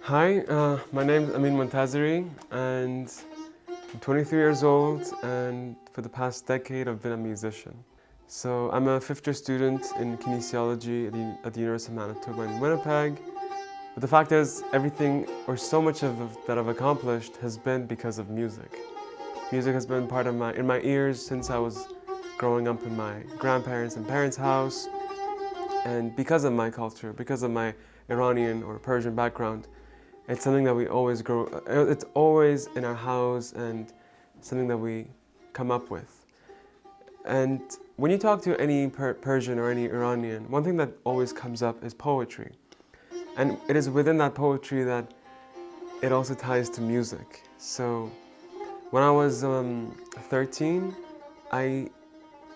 Hi, my name is Amin Montazeri and I'm 23 years old, and for the past decade I've been a musician. So I'm a fifth year student in kinesiology at the University of Manitoba in Winnipeg. But the fact is, everything or so much of that I've accomplished has been because of music. Music has been part of in my ears since I was growing up in my grandparents' and parents' house. And because of my culture, because of my Iranian or Persian background, it's something that we always it's always in our house and something that we come up with. And when you talk to any Persian or any Iranian, one thing that always comes up is poetry. And it is within that poetry that it also ties to music. So when I was 13, I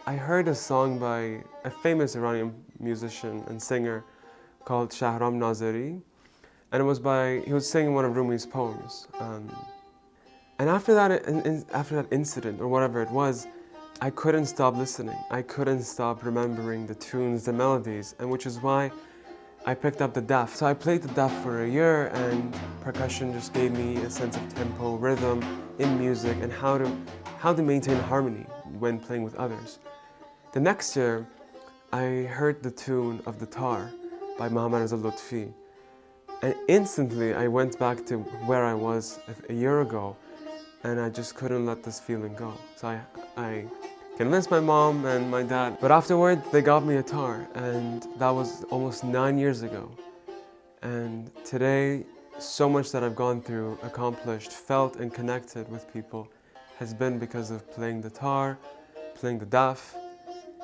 heard a song by a famous Iranian musician and singer called Shahram Nazeri. And it was he was singing one of Rumi's poems. And after that incident, or whatever it was, I couldn't stop listening. I couldn't stop remembering the tunes, the melodies, and which is why I picked up the daf. So I played the daf for a year, and percussion just gave me a sense of tempo, rhythm in music, and how to maintain harmony when playing with others. The next year, I heard the tune of the Tar by Muhammad Reza Lutfi. And instantly, I went back to where I was a year ago, and I just couldn't let this feeling go. So I convinced my mom and my dad, but afterward, they got me a tar, and that was almost 9 years ago. And today, so much that I've gone through, accomplished, felt, and connected with people has been because of playing the tar, playing the daf,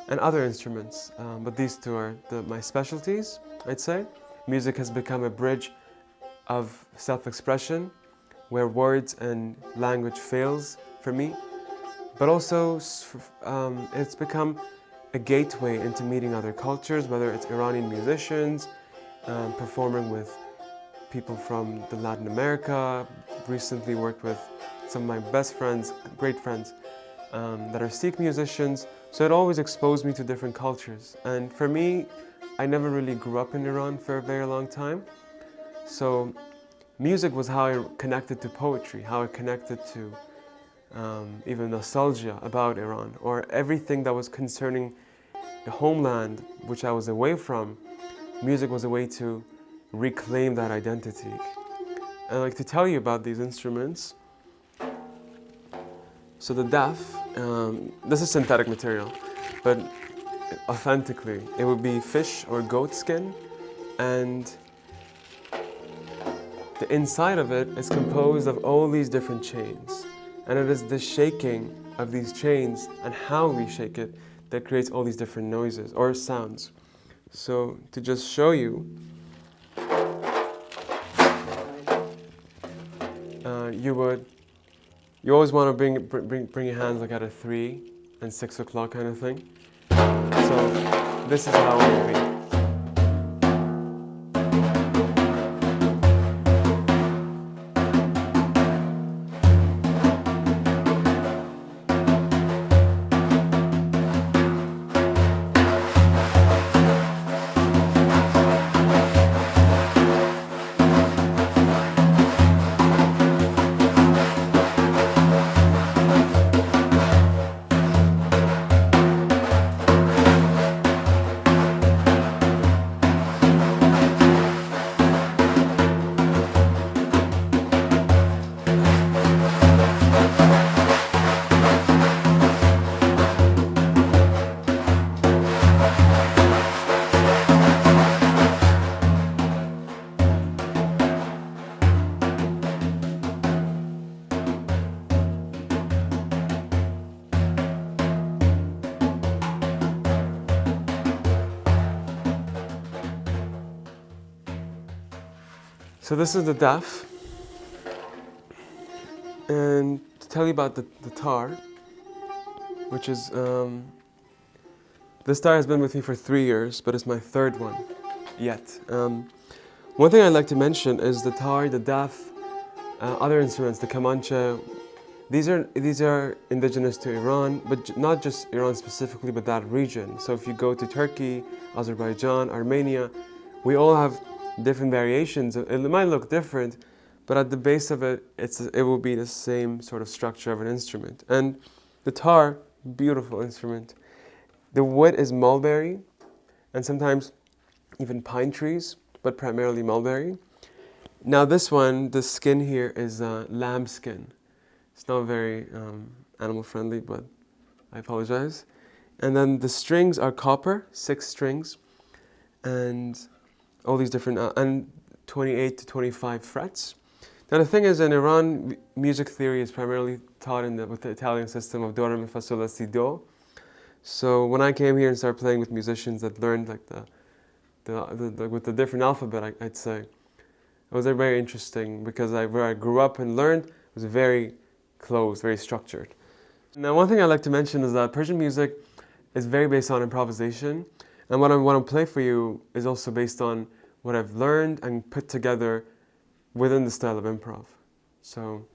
and other instruments. But these two are my specialties, I'd say. Music has become a bridge of self-expression where words and language fails for me, but also it's become a gateway into meeting other cultures, whether it's Iranian musicians, performing with people from Latin America. Recently worked with some of my best friends, great friends, that are Sikh musicians. So it always exposed me to different cultures. And for me, I never really grew up in Iran for a very long time. So music was how I connected to poetry, how I connected to even nostalgia about Iran, or everything that was concerning the homeland which I was away from. Music was a way to reclaim that identity. And I'd like to tell you about these instruments. So the daf, this is synthetic material, but authentically, it would be fish or goat skin, and the inside of it is composed of all these different chains. And it is the shaking of these chains and how we shake it that creates all these different noises or sounds. So to just show you, you always want to bring your hands like at a 3 and 6 o'clock kind of thing. So this is how it would be. So this is the daf, and to tell you about the tar, which is, this tar has been with me for 3 years, but it's my third one yet. One thing I'd like to mention is the tar, the daf, other instruments, the kamancha. These are indigenous to Iran, but not just Iran specifically, but that region. So if you go to Turkey, Azerbaijan, Armenia, we all have different variations. It might look different, but at the base of it, it will be the same sort of structure of an instrument. And the tar, beautiful instrument. The wood is mulberry, and sometimes even pine trees, but primarily mulberry. Now this one, the skin here is lamb skin. It's not very animal friendly, but I apologize. And then the strings are copper, 6 strings, and all these different, and 28 to 25 frets. Now the thing is, in Iran, music theory is primarily taught with the Italian system of do, re, mi, fa, sol, la, si, do. So when I came here and started playing with musicians that learned like with the different alphabet, I'd say, it was very interesting because where I grew up and learned was very close, very structured. Now one thing I'd like to mention is that Persian music is very based on improvisation, and what I'm play for you is also based on what I've learned and put together within the style of improv. So.